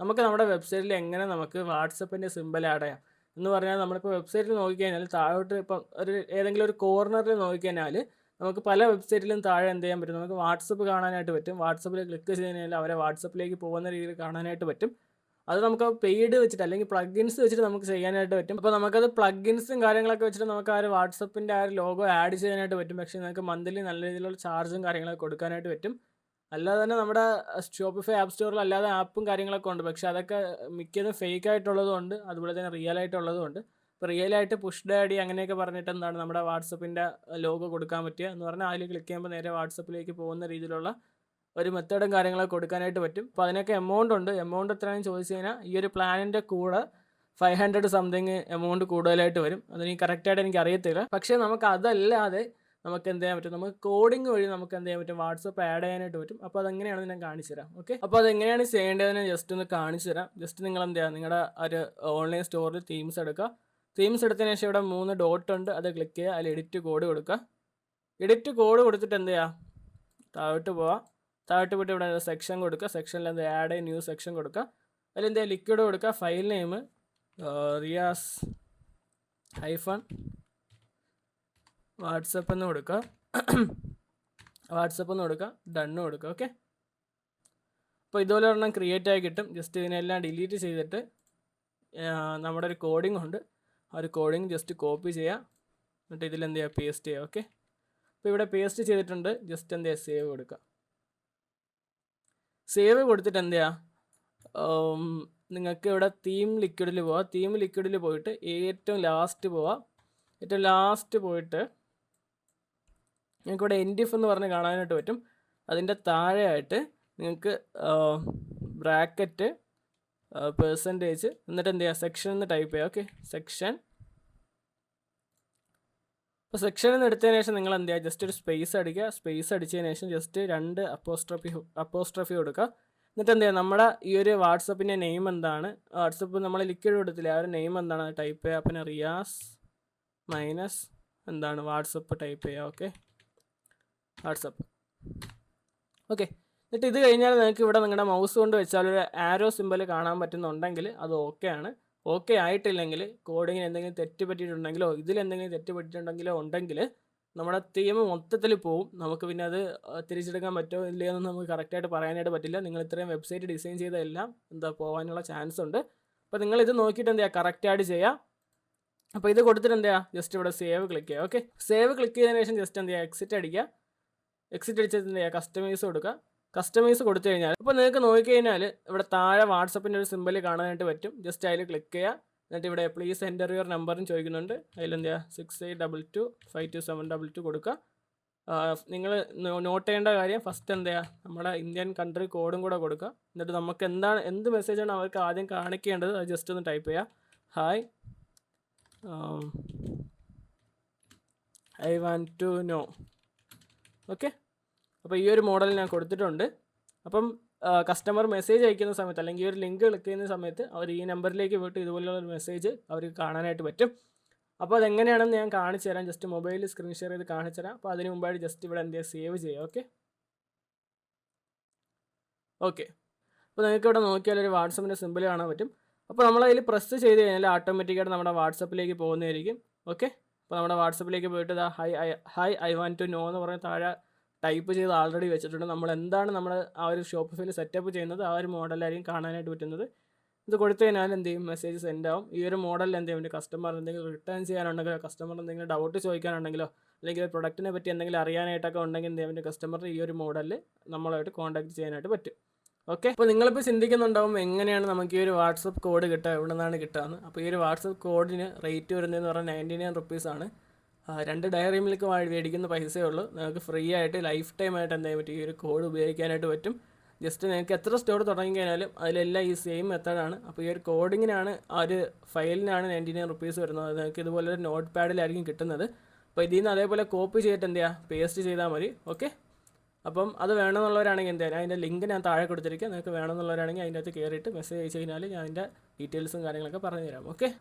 നമുക്ക് നമ്മുടെ വെബ്സൈറ്റിൽ എങ്ങനെ നമുക്ക് വാട്സപ്പിൻ്റെ സിമ്പൽ ആഡ് ചെയ്യാം എന്ന് പറഞ്ഞാൽ നമ്മളിപ്പോൾ വെബ്സൈറ്റിൽ നോക്കിക്കഴിഞ്ഞാൽ താഴോട്ട് ഇപ്പം ഏതെങ്കിലും ഒരു കോർണറിൽ നോക്കിക്കഴിഞ്ഞാൽ നമുക്ക് പല വെബ്സൈറ്റിലും താഴെ എന്ത് ചെയ്യാൻ പറ്റും, നമുക്ക് വാട്സപ്പ് കാണാനായിട്ട് പറ്റും. വാട്സപ്പിൽ ക്ലിക്ക് ചെയ്ത് കഴിഞ്ഞാൽ അവരെ വാട്സപ്പിലേക്ക് പോകുന്ന രീതിയിൽ കാണാനായിട്ട് പറ്റും. അത് നമുക്ക് പെയ്ഡ് വെച്ചിട്ട് അല്ലെങ്കിൽ പ്ലഗിൻസ് വെച്ചിട്ട് നമുക്ക് ചെയ്യാനായിട്ട് പറ്റും. അപ്പോൾ നമുക്കത് പ്ലഗിൻസും കാര്യങ്ങളൊക്കെ വെച്ചിട്ട് നമുക്ക് ആ ഒരു വാട്സപ്പിൻ്റെ ആ ഒരു ലോഗോ ആഡ് ചെയ്യാനായിട്ട് പറ്റും. പക്ഷേ നിങ്ങൾക്ക് മന്ത്ലി നല്ല രീതിയിലുള്ള ചാർജും കാര്യങ്ങളൊക്കെ കൊടുക്കാനായിട്ട് പറ്റും. അല്ലാതെ തന്നെ നമ്മുടെ ഷോപ്പിഫൈ ആപ്പ് സ്റ്റോറിൽ അല്ലാതെ ആപ്പും കാര്യങ്ങളൊക്കെ ഉണ്ട്. പക്ഷേ അതൊക്കെ മിക്കതും ഫേക്ക് ആയിട്ടുള്ളതുകൊണ്ട് അതുപോലെ തന്നെ റിയൽ ആയിട്ടുള്ളതുകൊണ്ട്. ഇപ്പോൾ റിയലായിട്ട് പുഷ് ഡാഡി അങ്ങനെയൊക്കെ പറഞ്ഞിട്ട് എന്താണ് നമ്മുടെ വാട്സപ്പിൻ്റെ ലോഗോ കൊടുക്കാൻ പറ്റുക എന്ന് പറഞ്ഞാൽ അതിൽ ക്ലിക്ക് ചെയ്യുമ്പോൾ നേരെ വാട്സപ്പിലേക്ക് പോകുന്ന രീതിയിലുള്ള ഒരു മെത്തേഡും കാര്യങ്ങളൊക്കെ കൊടുക്കാനായിട്ട് പറ്റും. അപ്പോൾ അതിനൊക്കെ എമൗണ്ട് ഉണ്ട്. എമൗണ്ട് എത്രയാണെന്ന് ചോദിച്ചു കഴിഞ്ഞാൽ ഈ ഒരു പ്ലാനിൻ്റെ കൂടെ 500 സംതിങ് എമൗണ്ട് കൂടുതലായിട്ട് വരും. അതെനിക്ക് കറക്റ്റായിട്ട് എനിക്ക് അറിയത്തില്ല. പക്ഷേ നമുക്ക് അതല്ലാതെ നമുക്ക് എന്ത് ചെയ്യാൻ പറ്റും, നമുക്ക് കോഡിംഗ് വഴി നമുക്ക് എന്ത് ചെയ്യാൻ പറ്റും, വാട്സപ്പ് ആഡ് ചെയ്യാനായിട്ട് പറ്റും. അപ്പോൾ അതെങ്ങനെയാണെന്ന് ഞാൻ കാണിച്ചു തരാം. ഓക്കെ, അപ്പോൾ അതെങ്ങനെയാണ് ചെയ്യേണ്ടതെന്ന് ജസ്റ്റ് ഒന്ന് കാണിച്ചു തരാം. ജസ്റ്റ് നിങ്ങൾ എന്ത് ചെയ്യുക, നിങ്ങളുടെ ഒരു ഓൺലൈൻ സ്റ്റോറിൽ തീംസ് എടുക്കുക. തീംസ് എടുത്തതിന് ശേഷം ഇവിടെ 3 ഡോട്ട് ഉണ്ട്, അത് ക്ലിക്ക് ചെയ്യുക. അതിൽ എഡിറ്റ് കോഡ് കൊടുക്കുക. എഡിറ്റ് കോഡ് കൊടുത്തിട്ട് എന്ത് ചെയ്യുക, താഴോട്ട് പോവുക. താഴോട്ട് പോയിട്ട് ഇവിടെ സെക്ഷൻ കൊടുക്കുക. സെക്ഷനിൽ എന്ത് ആഡ് ന്യൂ സെക്ഷൻ കൊടുക്കുക. അതിൽ എന്ത് ലിക്വിഡ് കൊടുക്കുക. File name Riyas hyphen WhatsApp എന്ന് കൊടുക്കുക. വാട്സപ്പ് എന്ന് കൊടുക്കുക. ഡണ്ണ് കൊടുക്കുക. ഓക്കെ, അപ്പോൾ ഇതുപോലെ ഒരെണ്ണം ക്രിയേറ്റ് ആയി കിട്ടും. ജസ്റ്റ് ഇതിനെല്ലാം ഡിലീറ്റ് ചെയ്തിട്ട് നമ്മുടെ ഒരു കോഡിംഗ് ഉണ്ട്, ആ ഒരു കോഡിംഗ് ജസ്റ്റ് കോപ്പി ചെയ്യുക. എന്നിട്ട് ഇതിൽ എന്ത് ചെയ്യുക, പേസ്റ്റ് ചെയ്യുക. ഓക്കെ, അപ്പോൾ ഇവിടെ പേസ്റ്റ് ചെയ്തിട്ടുണ്ട്. ജസ്റ്റ് എന്ത് ചെയ്യുക, സേവ് കൊടുക്കുക. സേവ് കൊടുത്തിട്ട് എന്ത് ചെയ്യുക, നിങ്ങൾക്ക് ഇവിടെ തീം ലിക്വിഡിൽ പോവാം. തീം ലിക്വിഡിൽ പോയിട്ട് ഏറ്റവും ലാസ്റ്റ് പോവാം. ഏറ്റവും ലാസ്റ്റ് പോയിട്ട് നിങ്ങൾക്ക് ഇവിടെ എൻഡിഫ് എന്ന് പറഞ്ഞ് കാണാനായിട്ട് പറ്റും. അതിൻ്റെ താഴെയായിട്ട് നിങ്ങൾക്ക് ബ്രാക്കറ്റ് പെർസെൻറ്റേജ് എന്നിട്ട് എന്ത് ചെയ്യുക, സെക്ഷൻ എന്ന് ടൈപ്പ് ചെയ്യുക. Okay, section. അപ്പോൾ സെക്ഷനിൽ നിന്ന് എടുത്തതിന് ശേഷം നിങ്ങൾ എന്ത് ചെയ്യുക, ജസ്റ്റ് ഒരു സ്പേസ് അടിക്കുക. സ്പേസ് അടിച്ചതിന് ശേഷം ജസ്റ്റ് 2 അപ്പോസ്ട്രഫി കൊടുക്കുക. എന്നിട്ട് എന്ത് ചെയ്യുക, നമ്മുടെ ഈ ഒരു വാട്സപ്പിൻ്റെ നെയിം എന്താണ്, വാട്സപ്പ് നമ്മൾ ലിക്വിഡ് കൊടുത്തില്ല, ആ ഒരു നെയിം എന്താണ് ടൈപ്പ് ചെയ്യുക. പിന്നെ റിയാസ് മൈനസ് എന്താണ് വാട്സപ്പ് ടൈപ്പ് ചെയ്യുക. Okay, WhatsApp. ഓക്കെ, എന്നിട്ട് ഇത് കഴിഞ്ഞാൽ നിങ്ങൾക്ക് ഇവിടെ നിങ്ങളുടെ മൗസ് കൊണ്ട് വെച്ചാൽ ഒരു ആരോ സിമ്പൽ കാണാൻ പറ്റുന്നുണ്ടെങ്കിൽ അത് ഓക്കെ ആണ്. ഓക്കെ ആയിട്ടില്ലെങ്കിൽ കോഡിങ്ങിന് എന്തെങ്കിലും തെറ്റ് പറ്റിയിട്ടുണ്ടെങ്കിലോ ഇതിലെന്തെങ്കിലും തെറ്റ് പറ്റിയിട്ടുണ്ടെങ്കിലോ ഉണ്ടെങ്കിൽ നമ്മുടെ തീം മൊത്തത്തിൽ പോവും. നമുക്ക് പിന്നെ അത് തിരിച്ചെടുക്കാൻ പറ്റുമോ ഇല്ലയോ എന്ന് നമുക്ക് കറക്റ്റായിട്ട് പറയാനായിട്ട് പറ്റില്ല. നിങ്ങൾ ഇത്രയും വെബ്സൈറ്റ് ഡിസൈൻ ചെയ്തതെല്ലാം പോകാനുള്ള ചാൻസ് ഉണ്ട്. അപ്പോൾ നിങ്ങളിത് നോക്കിയിട്ട് എന്ത് ചെയ്യുക, കറക്റ്റായിട്ട് ചെയ്യുക. അപ്പോൾ ഇത് കൊടുത്തിട്ട് എന്ത് ചെയ്യുക, ജസ്റ്റ് ഇവിടെ സേവ് ക്ലിക്ക് ചെയ്യുക. ഓക്കെ, സേവ് ക്ലിക്ക് ചെയ്തതിന് ശേഷം ജസ്റ്റ് എന്ത് ചെയ്യുക, എക്സിറ്റ് അടിക്കുക. എക്സിറ്റ് അടിച്ചിട്ട് എന്ത് ചെയ്യുക, കസ്റ്റമൈസ് കൊടുക്കുക. കസ്റ്റമൈസ് കൊടുത്തു കഴിഞ്ഞാൽ ഇപ്പോൾ നിങ്ങൾക്ക് നോക്കിക്കഴിഞ്ഞാൽ ഇവിടെ താഴെ വാട്സപ്പിൻ്റെ ഒരു സിമ്പൽ കാണാനായിട്ട് പറ്റും. ജസ്റ്റ് അതിൽ ക്ലിക്ക് ചെയ്യുക. എന്നിട്ട് ഇവിടെ പ്ലീസ് എൻ്റർ യുവർ നമ്പറും ചോദിക്കുന്നുണ്ട്. അതിലെന്ത് ചെയ്യുക, 68225272 കൊടുക്കുക. നിങ്ങൾ നോട്ട് ചെയ്യേണ്ട കാര്യം ഫസ്റ്റ് എന്ത് ചെയ്യുക, നമ്മുടെ ഇന്ത്യൻ കൺട്രി കോഡും കൂടെ കൊടുക്കുക. എന്നിട്ട് നമുക്ക് എന്ത് മെസ്സേജാണ് അവർക്ക് ആദ്യം കാണിക്കേണ്ടത് അത് ജസ്റ്റ് ഒന്ന് ടൈപ്പ് ചെയ്യുക. Hi, I want to know. Okay, അപ്പോൾ ഈ ഒരു മോഡൽ ഞാൻ കൊടുത്തിട്ടുണ്ട്. അപ്പം കസ്റ്റമർ മെസ്സേജ് അയക്കുന്ന സമയത്ത് അല്ലെങ്കിൽ ഒരു ലിങ്ക് ക്ലിക്ക് ചെയ്യുന്ന സമയത്ത് അവർ ഈ നമ്പറിലേക്ക് പോയിട്ട് ഇതുപോലുള്ള ഒരു മെസ്സേജ് അവർക്ക് കാണാനായിട്ട് പറ്റും. അപ്പോൾ അതെങ്ങനെയാണെന്ന് ഞാൻ കാണിച്ചു തരാം. ജസ്റ്റ് മൊബൈലിൽ സ്ക്രീൻ ഷെയർ ചെയ്ത് കാണിച്ചു തരാം. അപ്പോൾ അതിന് മുമ്പായിട്ട് ജസ്റ്റ് ഇവിടെ എന്ത് ചെയ്യുക, സേവ് ചെയ്യുക. ഓക്കെ, ഓക്കെ, അപ്പോൾ നിങ്ങൾക്ക് ഇവിടെ നോക്കിയാൽ ഒരു വാട്സപ്പിൻ്റെ സിമ്പിൾ കാണാൻ പറ്റും. അപ്പോൾ നമ്മളതിൽ പ്രസ് ചെയ്ത് കഴിഞ്ഞാൽ ഓട്ടോമാറ്റിക്കായിട്ട് നമ്മുടെ വാട്സപ്പിലേക്ക് പോകുന്നതായിരിക്കും. ഓക്കെ, അപ്പോൾ നമ്മുടെ വാട്സപ്പിലേക്ക് പോയിട്ട് hi I want to know എന്ന് പറഞ്ഞ് താഴെ ടൈപ്പ് ചെയ്ത് ആൾറെഡി വെച്ചിട്ടുണ്ട്. നമ്മൾ എന്താണ് നമ്മൾ ആ ഒരു ഷോപ്പിഫൈൽ സെറ്റപ്പ് ചെയ്യുന്നത് ആ ഒരു മോഡലായിരിക്കും കാണാനായിട്ട് പറ്റുന്നത്. ഇത് കൊടുത്തു കഴിഞ്ഞാൽ എന്ത് ചെയ്യും, മെസ്സേജ് സെൻഡ് ആവും. ഈ ഒരു മോഡലിൽ എന്ത് ചെയ്യും, കസ്റ്റമർ എന്തെങ്കിലും റിട്ടേൺ ചെയ്യാനുണ്ടെങ്കിലോ കസ്റ്റമർ എന്തെങ്കിലും ഡൗട്ട് ചോദിക്കാനുണ്ടെങ്കിലോ അല്ലെങ്കിൽ പ്രൊഡക്റ്റിനെ പറ്റി എന്തെങ്കിലും അറിയാനായിട്ടൊക്കെ ഉണ്ടെങ്കിൽ എന്ത് ചെയ്യും, കസ്റ്റമർ ഈ ഒരു മോഡലിൽ നമ്മളായിട്ട് കോൺടാക്ട് ചെയ്യാനായിട്ട് പറ്റും. ഓക്കെ, അപ്പോൾ നിങ്ങളിപ്പോൾ ചിന്തിക്കുന്നുണ്ടാവും എങ്ങനെയാണ് നമുക്ക് ഈ ഒരു വാട്സപ്പ് കോഡ് കിട്ടുക, എവിടെ നിന്നാണ് കിട്ടുകയെന്ന്. അപ്പോൾ ഈ ഒരു വാട്സപ്പ് കോഡിന് റേറ്റ് വരുന്നതെന്ന് പറഞ്ഞാൽ 99 റുപ്പീസാണ്. 2 ഡയറി മിൽക്ക് മേടിക്കുന്ന പൈസയേ ഉള്ളൂ. നിങ്ങൾക്ക് ഫ്രീ ആയിട്ട് ലൈഫ് ടൈം ആയിട്ട് എന്ത് ചെയ്യാൻ പറ്റും, ഈ ഒരു കോഡ് ഉപയോഗിക്കാനായിട്ട് പറ്റും. ജസ്റ്റ് നിങ്ങൾക്ക് എത്ര സ്റ്റോർ തുടങ്ങി കഴിഞ്ഞാലും അതിലെല്ലാം ഈ സെയിം മെത്തേഡാണ്. അപ്പോൾ ഈ ഒരു കോഡിങ്ങിനാണ് ആ ഒരു ഫയലിനാണ് 99 റുപ്പീസ് വരുന്നത്. നിങ്ങൾക്ക് ഇതുപോലെ ഒരു നോട്ട് പാഡിലായിരിക്കും കിട്ടുന്നത്. അപ്പോൾ ഇതിൽ നിന്ന് അതേപോലെ കോപ്പി ചെയ്തിട്ട് എന്ത് ചെയ്യുക, പേസ്റ്റ് ചെയ്താൽ മതി. ഓക്കെ, അപ്പം അത് വേണമെന്നുള്ളവരാണെങ്കിൽ എന്ത് ചെയ്യാം, അതിൻ്റെ ലിങ്ക് ഞാൻ താഴെ കൊടുത്തിരിക്കുക. നിങ്ങൾക്ക് വേണമെന്നുള്ളവരാണെങ്കിൽ അതിൻ്റെ അകത്ത് കയറിയിട്ട് മെസ്സേജ് അയച്ചു കഴിഞ്ഞാൽ ഞാൻ അതിൻ്റെ ഡീറ്റെയിൽസും കാര്യങ്ങളൊക്കെ പറഞ്ഞു തരാം. ഓക്കെ,